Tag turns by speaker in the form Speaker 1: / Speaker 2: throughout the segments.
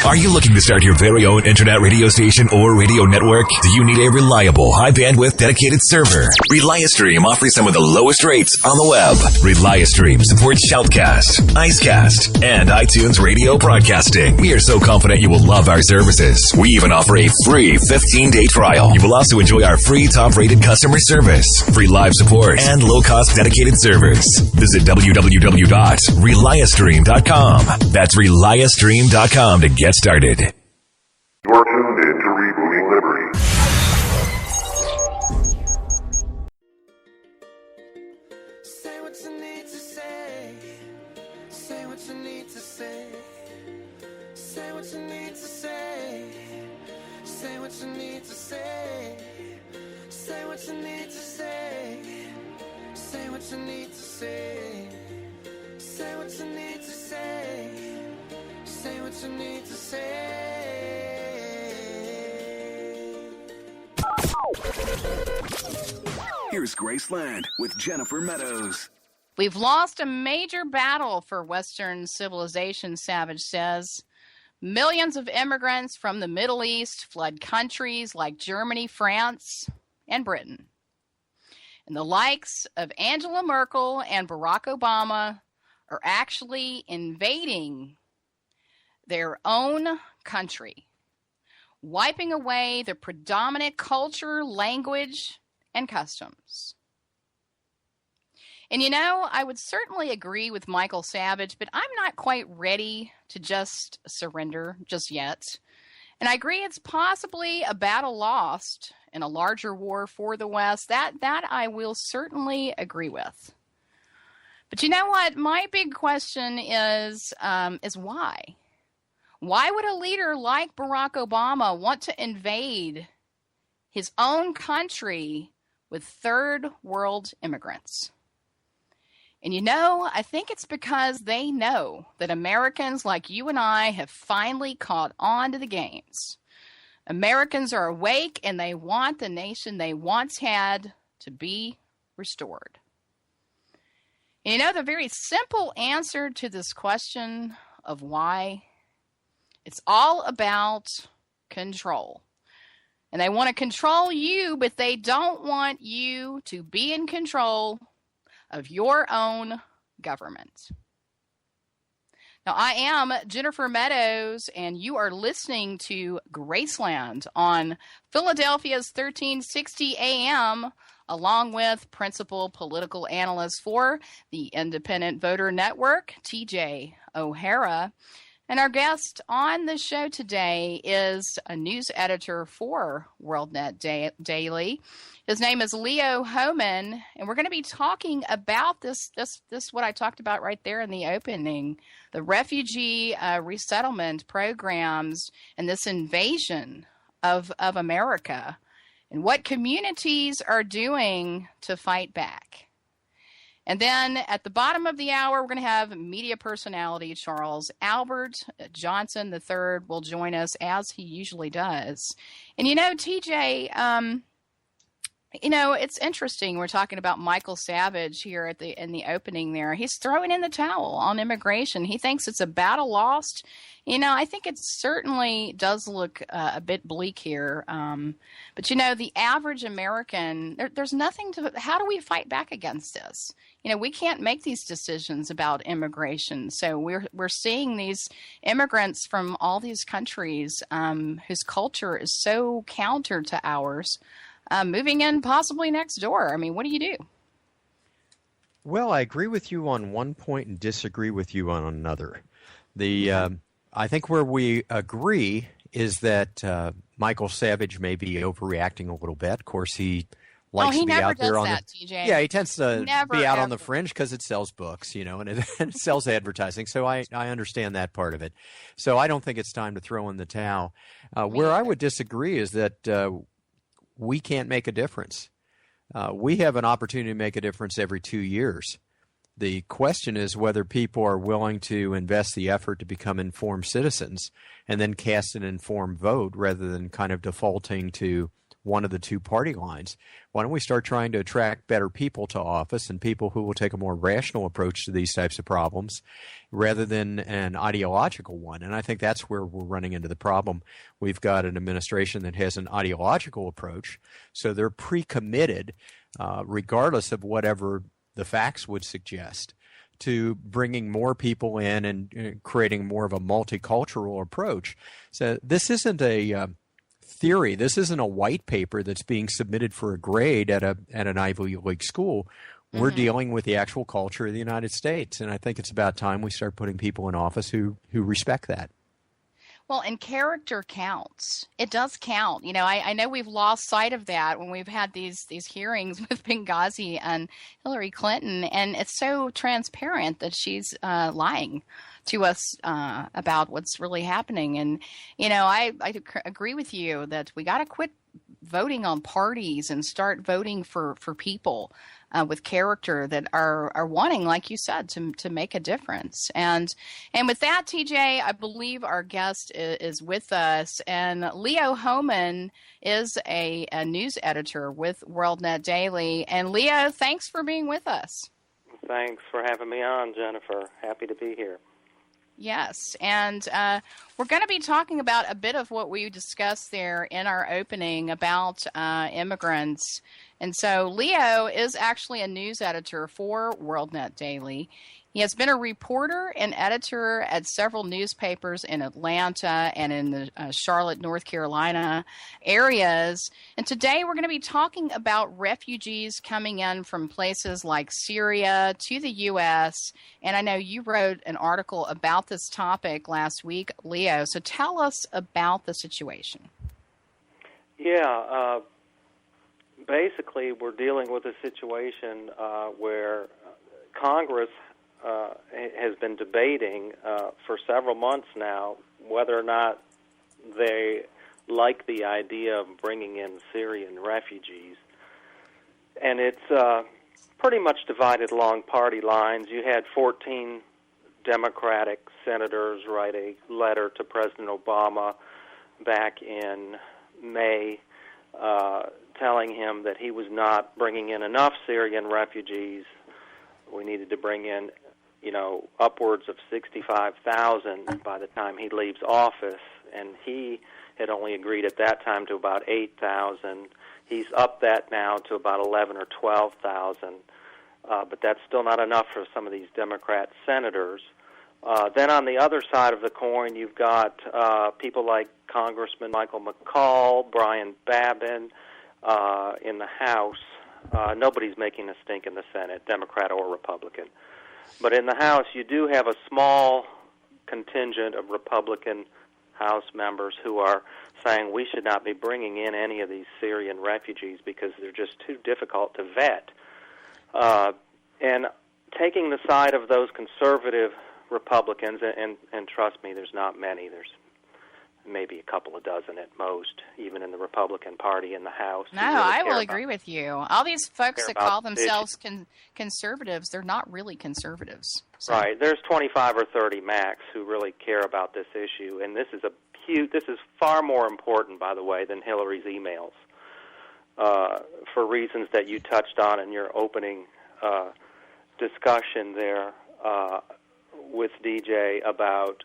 Speaker 1: Are you looking to start your very own internet radio station or radio network? Do you need a reliable, high-bandwidth, dedicated server? ReliaStream offers some of the lowest rates on the web. ReliaStream supports Shoutcast, Icecast, and iTunes radio broadcasting. We are so confident you will love our services. We even offer a free 15-day trial. You will also enjoy our free top-rated customer service, free live support, and low-cost dedicated servers. Visit www.reliastream.com. That's reliastream.com to get started.
Speaker 2: You're tuned in to Rebooting Liberty.
Speaker 3: Say what you need to say. Say what you need to say. Say what you need to say. Say what you need to say. Say what you need to say. Say what you need to say. Say what you need to say. Say what you need to say.
Speaker 4: Here's Graceland with Jennifer Meadows.
Speaker 5: We've lost a major battle for Western civilization, Savage says. Millions of immigrants from the Middle East fled countries like Germany, France, and Britain. And the likes of Angela Merkel and Barack Obama are actually invading their own country, wiping away the predominant culture, language, and customs. And you know, I would certainly agree with Michael Savage, but I'm not quite ready to just surrender just yet. And I agree it's possibly a battle lost in a larger war for the West. That I will certainly agree with. But you know what? My big question is why? Why would a leader like Barack Obama want to invade his own country with third world immigrants? And you know, I think it's because they know that Americans like you and I have finally caught on to the games. Americans are awake and they want the nation they once had to be restored. And you know, the very simple answer to this question of why, it's all about control. And they want to control you, but they don't want you to be in control of your own government. Now, I am Jennifer Meadows, and you are listening to Graceland on Philadelphia's 1360 AM, along with principal political analyst for the Independent Voter Network, TJ O'Hara. And our guest on the show today is a news editor for WorldNet Daily. His name is Leo Hohmann, and we're going to be talking about this what I talked about right there in the opening, the refugee resettlement programs and this invasion of America and what communities are doing to fight back. And then at the bottom of the hour, we're going to have media personality Charles Albert Johnson III will join us as he usually does. And you know, TJ, you know, it's interesting. We're talking about Michael Savage here in the opening there. He's throwing in the towel on immigration. He thinks it's a battle lost. You know, I think it certainly does look a bit bleak here. But, you know, the average American, there's nothing to – how do we fight back against this? You know, we can't make these decisions about immigration. So we're seeing these immigrants from all these countries whose culture is so counter to ours, moving in possibly next door. I mean, what do you do?
Speaker 6: Well, I agree with you on one point and disagree with you on another. I think where we agree is that Michael Savage may be overreacting a little bit. Of course, he likes to be out there on
Speaker 5: TJ.
Speaker 6: Yeah, he tends to be out on the fringe because it sells books, you know, and it sells advertising. So I understand that part of it. So I don't think it's time to throw in the towel. Where I would disagree is that we can't make a difference. We have an opportunity to make a difference every 2 years. The question is whether people are willing to invest the effort to become informed citizens and then cast an informed vote rather than kind of defaulting to one of the two party lines. Why don't we start trying to attract better people to office and people who will take a more rational approach to these types of problems rather than an ideological one? And I think that's where we're running into the problem. We've got an administration that has an ideological approach, so they're pre-committed, regardless of whatever the facts would suggest, to bringing more people in and creating more of a multicultural approach. So this isn't a theory. This isn't a white paper that's being submitted for a grade at an Ivy League school. We're dealing with the actual culture of the United States, and I think it's about time we start putting people in office who respect that.
Speaker 5: Well, and character counts. It does count. You know, I know we've lost sight of that when we've had these hearings with Benghazi and Hillary Clinton, and it's so transparent that she's lying to us about what's really happening. And, you know, I agree with you that we got to quit voting on parties and start voting for people with character that are wanting, like you said, to make a difference. And with that, TJ, I believe our guest is with us, and Leo Hohmann is a news editor with WorldNet Daily. And Leo, thanks for being with us.
Speaker 7: Thanks for having me on, Jennifer. Happy to be here.
Speaker 5: Yes, and we're going to be talking about a bit of what we discussed there in our opening about immigrants. And so Leo is actually a news editor for WorldNet Daily. He has been a reporter and editor at several newspapers in Atlanta and in the Charlotte, North Carolina areas. And today we're going to be talking about refugees coming in from places like Syria to the U.S. And I know you wrote an article about this topic last week, Leo. So tell us about the situation.
Speaker 7: Yeah, basically we're dealing with a situation where Congress has been debating for several months now whether or not they like the idea of bringing in Syrian refugees. And it's pretty much divided along party lines. You had 14 Democratic senators write a letter to President Obama back in May telling him that he was not bringing in enough Syrian refugees. We needed to bring in, upwards of 65,000 by the time he leaves office, and he had only agreed at that time to about 8,000. He's upped that now to about 11 or 12,000, but that's still not enough for some of these Democrat senators. Then on the other side of the coin, you've got people like Congressman Michael McCall, Brian Babin in the House. Nobody's making a stink in the Senate, Democrat or Republican. But in the House, you do have a small contingent of Republican House members who are saying we should not be bringing in any of these Syrian refugees because they're just too difficult to vet. And taking the side of those conservative Republicans, and trust me, there's not many. There's maybe a couple of dozen at most, even in the Republican Party in the House.
Speaker 5: No, I will agree with you. All these folks that call themselves conservatives, they're not really conservatives. So.
Speaker 7: Right. There's 25 or 30 max who really care about this issue, and this is far more important, by the way, than Hillary's emails, for reasons that you touched on in your opening discussion there with DJ about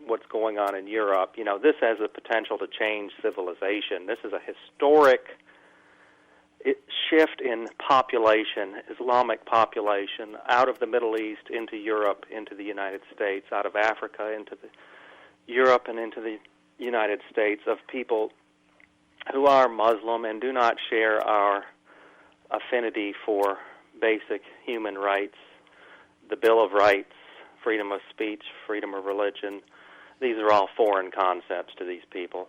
Speaker 7: what's going on in Europe. This has the potential to change civilization. This is a historic shift in population, Islamic population, out of the Middle East into Europe, into the United States, out of Africa into Europe and into the United States, of people who are Muslim and do not share our affinity for basic human rights, the Bill of Rights, freedom of speech, freedom of religion. These are all foreign concepts to these people,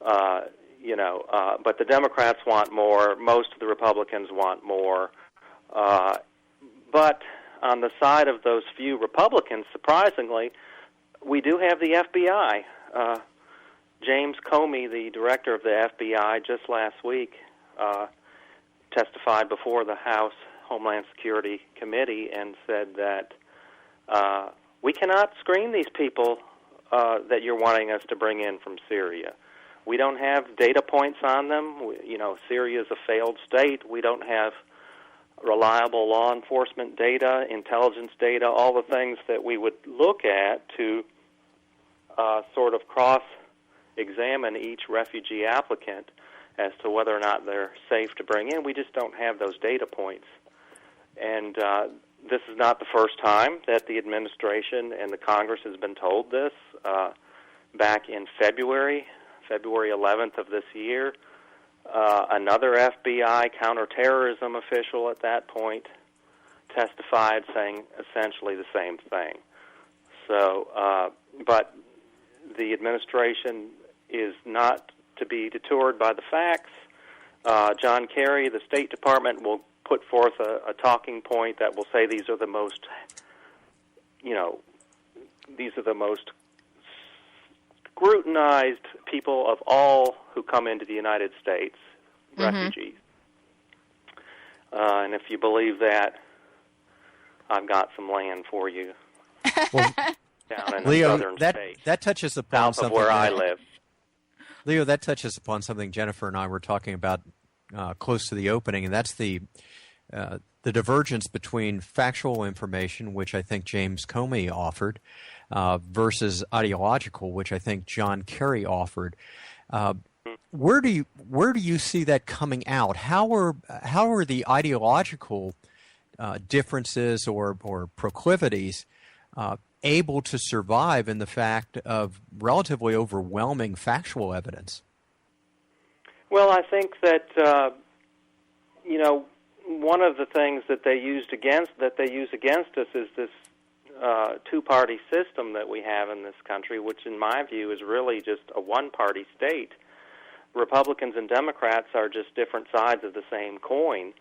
Speaker 7: but the Democrats want more. Most of the Republicans want more. But on the side of those few Republicans, surprisingly, we do have the FBI. James Comey, the director of the FBI, just last week testified before the House Homeland Security Committee and said that we cannot screen these people that you're wanting us to bring in from Syria. We don't have data points on them. Syria is a failed state. We don't have reliable law enforcement data, intelligence data, all the things that we would look at to sort of cross-examine each refugee applicant as to whether or not they're safe to bring in. We just don't have those data points. And this is not the first time that the administration and the Congress has been told this. Back in February 11th of this year, another FBI counterterrorism official at that point testified saying essentially the same thing. So, but the administration is not to be detoured by the facts. John Kerry, the State Department, will put forth a talking point that will say these are the most scrutinized people of all who come into the United States, refugees. And if you believe that, I've got some land for you down in
Speaker 6: Leo,
Speaker 7: the southern states,
Speaker 6: that touches upon
Speaker 7: south of
Speaker 6: something
Speaker 7: where I live.
Speaker 6: Leo, that touches upon something Jennifer and I were talking about close to the opening, and that's the divergence between factual information, which I think James Comey offered, versus ideological, which I think John Kerry offered. Where do you see that coming out? How are the ideological differences or proclivities able to survive in the fact of relatively overwhelming factual evidence?
Speaker 7: Well, I think that one of the things that they use against us is this two-party system that we have in this country, which in my view is really just a one-party state. Republicans and Democrats are just different sides of the same coin.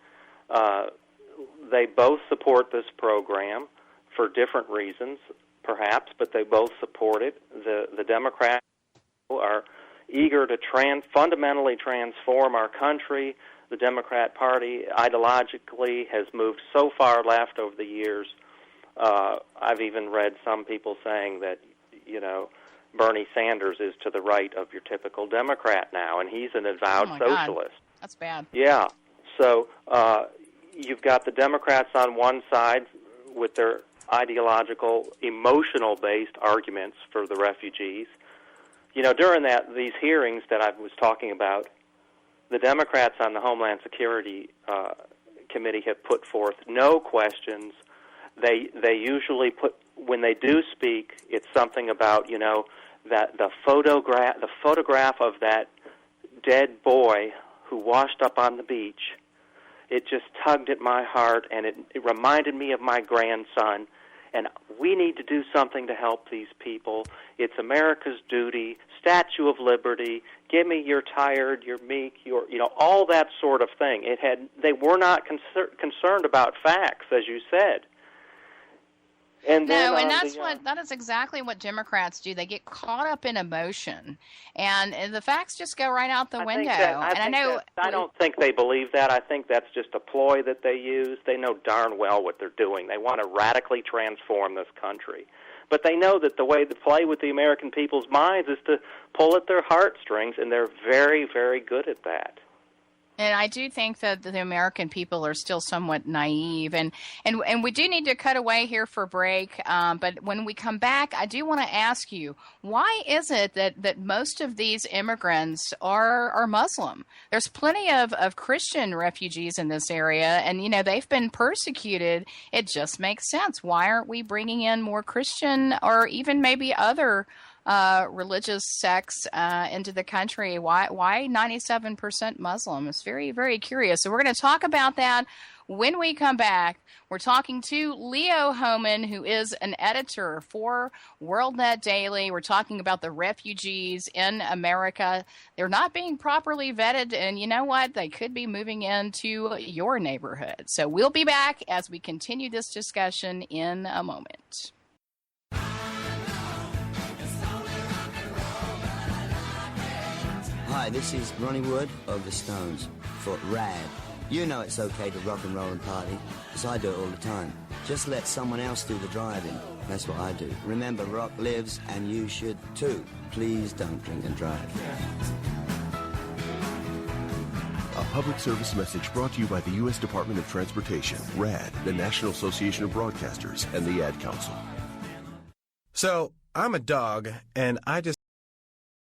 Speaker 7: They both support this program for different reasons, perhaps, but they both support it. The Democrats are eager to fundamentally transform our country. The Democrat Party ideologically has moved so far left over the years. I've even read some people saying that, Bernie Sanders is to the right of your typical Democrat now, and he's an avowed socialist.
Speaker 5: God. That's bad.
Speaker 7: Yeah. So you've got the Democrats on one side with their ideological, emotional-based arguments for the refugees. During these hearings that I was talking about, the Democrats on the Homeland Security Committee have put forth no questions. They usually when they do speak, it's something about that the photograph of that dead boy who washed up on the beach. It just tugged at my heart, and it reminded me of my grandson. And we need to do something to help these people. It's America's duty. Statue of Liberty. Give me your tired, your meek, your all that sort of thing. They were not concerned about facts, as you said. And
Speaker 5: that is exactly what Democrats do. They get caught up in emotion, and the facts just go right out the window.
Speaker 7: I don't think they believe that. I think that's just a ploy that they use. They know darn well what they're doing. They want to radically transform this country. But they know that the way to play with the American people's minds is to pull at their heartstrings, and they're very, very good at that.
Speaker 5: And I do think that the American people are still somewhat naive, and we do need to cut away here for a break. But when we come back, I do want to ask you, why is it that most of these immigrants are Muslim? There's plenty of Christian refugees in this area, and they've been persecuted. It just makes sense. Why aren't we bringing in more Christian or even maybe other religious sects into the country? Why 97% Muslim? It's very, very curious. So we're going to talk about that when we come back. We're talking to Leo Hohmann, who is an editor for WorldNet Daily. We're talking about the refugees in America. They're not being properly vetted, and you know what? They could be moving into your neighborhood. So we'll be back as we continue this discussion in a moment.
Speaker 8: Hi, this is Ronnie Wood of the Stones for Rad. You know it's okay to rock and roll and party, because I do it all the time. Just let someone else do the driving. That's what I do. Remember, rock lives, and you should too. Please don't drink and drive.
Speaker 9: A public service message brought to you by the U.S. Department of Transportation, RAD, the National Association of Broadcasters, and the Ad Council.
Speaker 10: So, I'm a dog, and I just